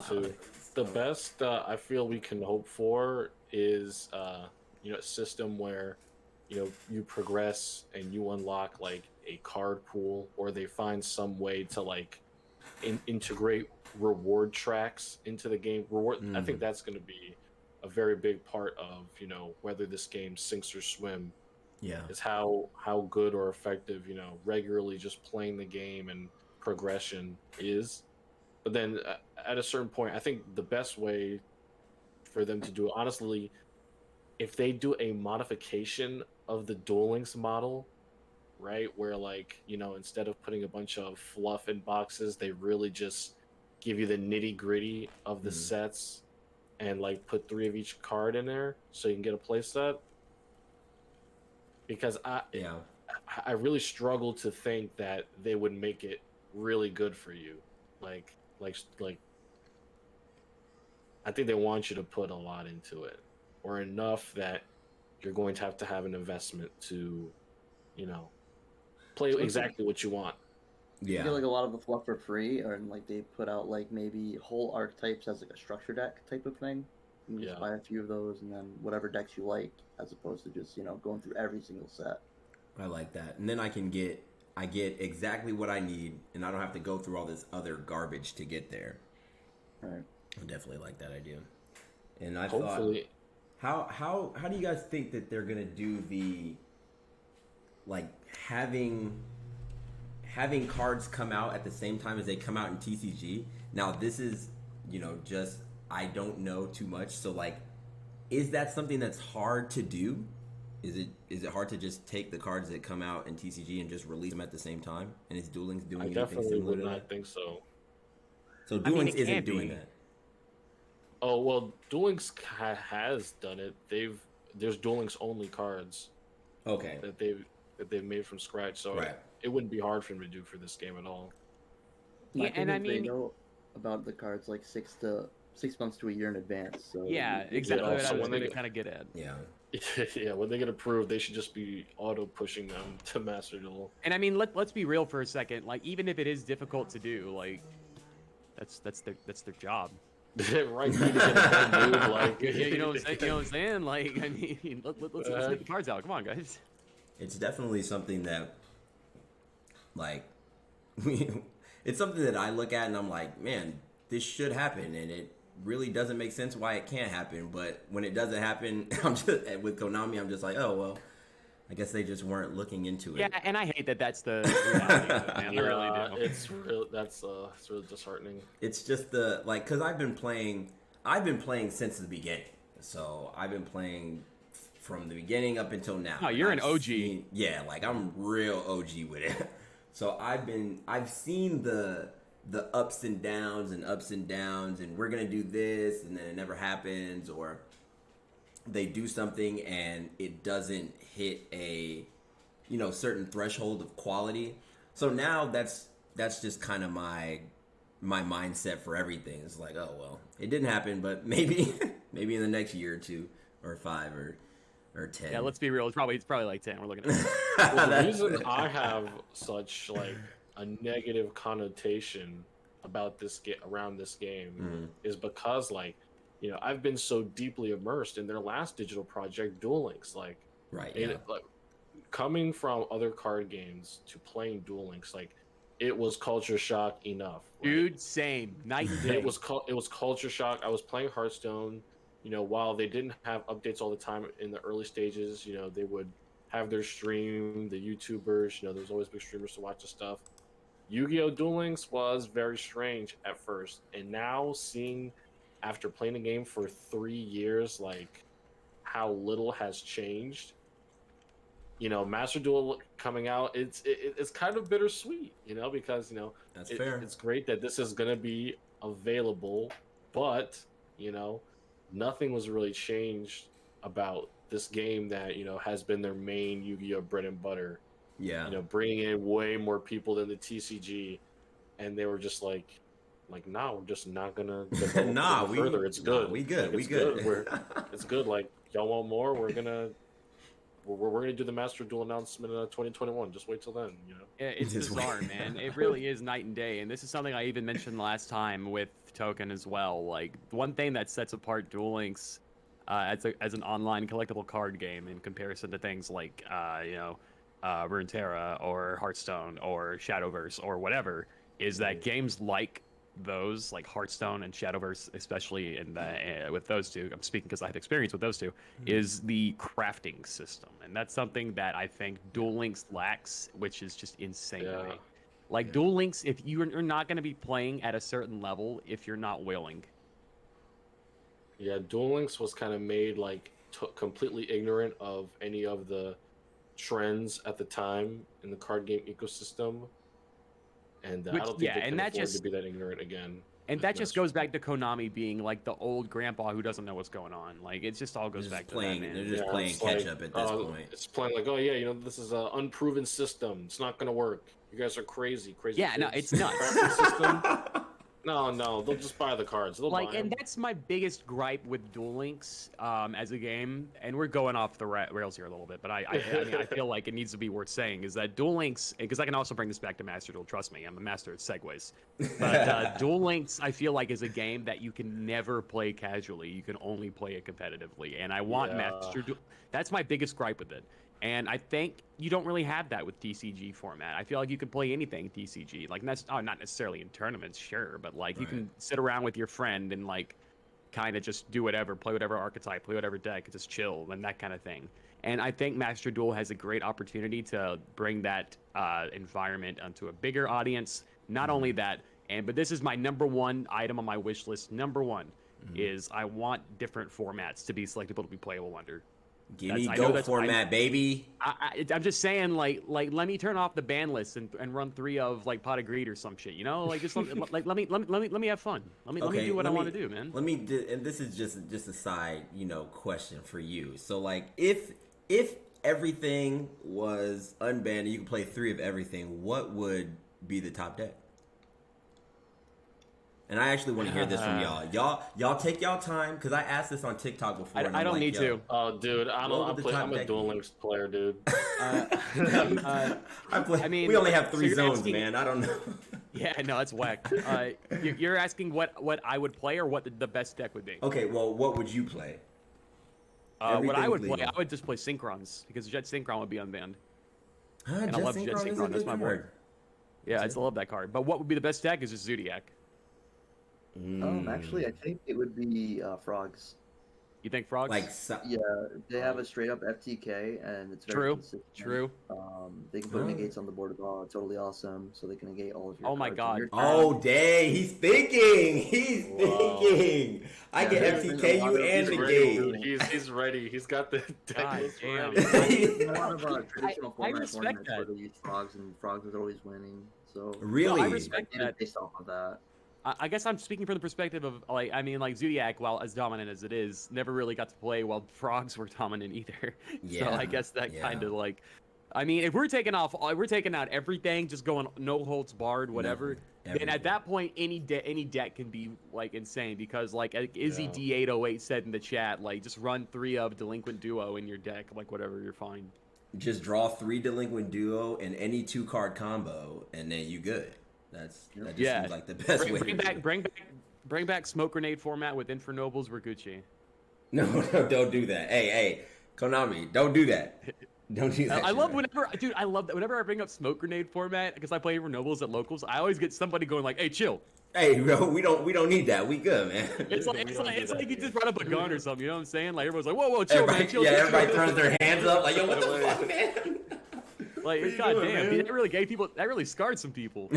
too. The best I feel we can hope for is a system where you progress and you unlock like a card pool, or they find some way to like integrate reward tracks into the game. Reward, I think Mm, that's going to be a very big part of whether this game sinks or swim, yeah. is how good or effective regularly just playing the game and progression is. But then at a certain point, I think the best way for them to do it, honestly, if they do a modification of the Duel Links model, right, where like instead of putting a bunch of fluff in boxes, they really just give you the nitty gritty of the Mm, sets and like put three of each card in there so you can get a play set. Because yeah. I really struggle to think that they would make it really good for you. Like I think they want you to put a lot into it, or enough that you're going to have an investment to, you know, play So if exactly what you want. you Yeah. get like a lot of the fluff for free, or like they put out like maybe whole archetypes as like a structure deck type of thing. You can just Yeah, buy a few of those and then whatever decks you like, as opposed to just going through every single set. I like that. And then I get exactly what I need, and I don't have to go through all this other garbage to get there. Right. I definitely like that idea. And I thought, hopefully. how do you guys think that they're gonna do the like having cards come out at the same time as they come out in TCG? Now this is just I don't know too much, so like, is that something that's hard to do? Is it hard to just take the cards that come out in TCG and just release them at the same time? And is Duel Links doing I anything definitely similar would to not that? think so. So I Duel mean, Links it isn't can doing be. that. Oh well, Duel Links has done it. There's Duel Links only cards Okay. that they've made from scratch, so Right. it wouldn't be hard for them to do for this game at all. I Yeah, think and I if they mean, know about the cards like 6 months to a year in advance, so yeah, you exactly Yeah, what I so was when they going to get kind of get at. Yeah. yeah, when they get approved, they should just be auto pushing them to Master Duel. And I mean, let's be real for a second. Like, even if it is difficult to do, like, that's their job. Right, you need to get it done, dude. Like, You know what I'm saying? You know what I'm saying? Like, I mean, let's get the cards out. Come on, guys. It's definitely something that, like, it's something that I look at and I'm like, man, this should happen, and it really doesn't make sense why it can't happen. But when it doesn't happen, I'm just with Konami, I'm just like, oh well, I guess they just weren't looking into Yeah, it. and I hate that that's the reality of it, man. I really do. it's really disheartening. It's just because I've been playing since the beginning. So I've been playing from the beginning up until now. Oh, you're And an I've OG. yeah, like I'm real OG with it. So I've seen the ups and downs and we're gonna do this and then it never happens, or they do something and it doesn't hit a certain threshold of quality. So now that's just kind of my mindset for everything. It's like, oh well, it didn't happen, but maybe maybe in the next year or two or 5 or 10. Yeah, let's be real. It's probably like 10. We're looking at. Well, the reason I have such like a negative connotation about this around this game is because like I've been so deeply immersed in their last digital project, Duel Links. Like, Right. and Yeah. like coming from other card games to playing Duel Links, like it was culture shock enough. Right? Dude, same. Night and day. It was culture shock. I was playing Hearthstone. While they didn't have updates all the time in the early stages, they would have their stream, the YouTubers. There's always big streamers to watch the stuff. Yu-Gi-Oh! Duel Links was very strange at first, and now seeing after playing the game for 3 years, like how little has changed. Master Duel coming out, it's kind of bittersweet, because That's fair. it's great that this is gonna be available, but nothing was really changed about this game that has been their main Yu-Gi-Oh bread and butter. Yeah. Bringing in way more people than the TCG, and they were just like, nah, we're just not gonna develop Nah, it further. It's good. we good. Like, We it's good. It's good. Like, y'all want more? We're gonna we're gonna do the Master Duel announcement in 2021. Just wait till then, you know. Yeah, it's Just bizarre, wait. man. It really is night and day. And this is something I even mentioned last time with Token as well. Like, one thing that sets apart Duel Links as an online collectible card game in comparison to things like, Runeterra or Hearthstone or Shadowverse or whatever, is that games like those, like Hearthstone and Shadowverse, especially in the with those two, I'm speaking because I have experience with those two, is the crafting system, and that's something that I think Duel Links lacks, which is just insane to me. Like Duel Links, if you're not going to be playing at a certain level, if you're not willing. Yeah, Duel Links was kind of made like completely ignorant of any of the trends at the time in the card game ecosystem, and I don't think they can afford to be that ignorant again. And that just goes back to Konami being like the old grandpa who doesn't know what's going on. Like, it just all goes back to that, man. They're just playing catch up at this point. It's playing like, oh yeah, you know, this is an unproven system. It's not gonna work. You guys are crazy. Yeah, no, it's nuts. System. No, they'll just buy the cards. They'll buy them. And that's my biggest gripe with Duel Links as a game. And we're going off the rails here a little bit, but I mean, I feel like it needs to be worth saying is that Duel Links, because I can also bring this back to Master Duel. Trust me, I'm a master at segues. But Duel Links, I feel like, is a game that you can never play casually. You can only play it competitively. And I want Master Duel. That's my biggest gripe with it. And I think you don't really have that with TCG format. I feel like you can play anything TCG. Like, that's not necessarily in tournaments, sure, but like you can sit around with your friend and like kind of just do whatever, play whatever archetype, play whatever deck, just chill and that kind of thing. And I think Master Duel has a great opportunity to bring that environment onto a bigger audience. Not only that, but this is my number one item on my wish list. Number one is I want different formats to be selectable to be playable under. Give me Go format, baby. I'm just saying, like, let me turn off the ban list and run 3 of like Pot of Greed or some shit, you know? Like, just let me have fun. Let me do what I want to do, man. And this is just a side, question for you. So like, if everything was unbanned and you could play 3 of everything, what would be the top deck? And I actually want to hear this from y'all. Y'all take y'all time, because I asked this on TikTok before. I don't need to. Oh, dude, I'm a Duel Links player, dude. We only have 3 zones, man. I don't know. Yeah, no, that's whack. You're asking what I would play or what the best deck would be? Okay, well, what would you play? What I would play, I would just play Synchrons, because Jet Synchron would be unbanned. And I love Jet Synchron. That's my board. Yeah, I love that card. But what would be the best deck is just Zodiac. Actually, I think it would be Frogs. You think Frogs? Yeah, they have a straight up FTK, and it's very consistent. True. They can put negates on the board as well. It's totally awesome. So they can negate all of your. Oh my god! Oh dang! He's thinking. Thinking. I get FTK you and negate. He's ready. He's got the deck list ready. A lot of traditional I respect that. Where they use Frogs, and Frogs is always winning. So really, I respect that. Based off of that. I guess I'm speaking from the perspective of, like, I mean, like, Zodiac, while as dominant as it is, never really got to play while Frogs were dominant either. So I guess that kind of, like, I mean, if we're taking out everything, just going no holds barred, whatever, then at that point, any deck can be, like, insane, because, like, Izzy D808 said in the chat, like, just run 3 of Delinquent Duo in your deck, like, whatever, you're fine. Just draw 3 Delinquent Duo and any 2-card combo, and then you good. That just seems like the best way. Bring back Smoke Grenade format with Infernobles Raguchi. No, don't do that. Hey, Konami, don't do that. Don't do that. I love that whenever I bring up Smoke Grenade format, because I play Infernobles at locals, I always get somebody going like, "Hey, chill." Hey, bro, we don't need that. We good, man. It's like you just brought up a gun or something. You know what I'm saying? Like everyone's like, "Whoa, chill, man, chill." Yeah, everybody throws their hands up like, "Yo, what the fuck, man?" Like, goddamn, that really scarred some people.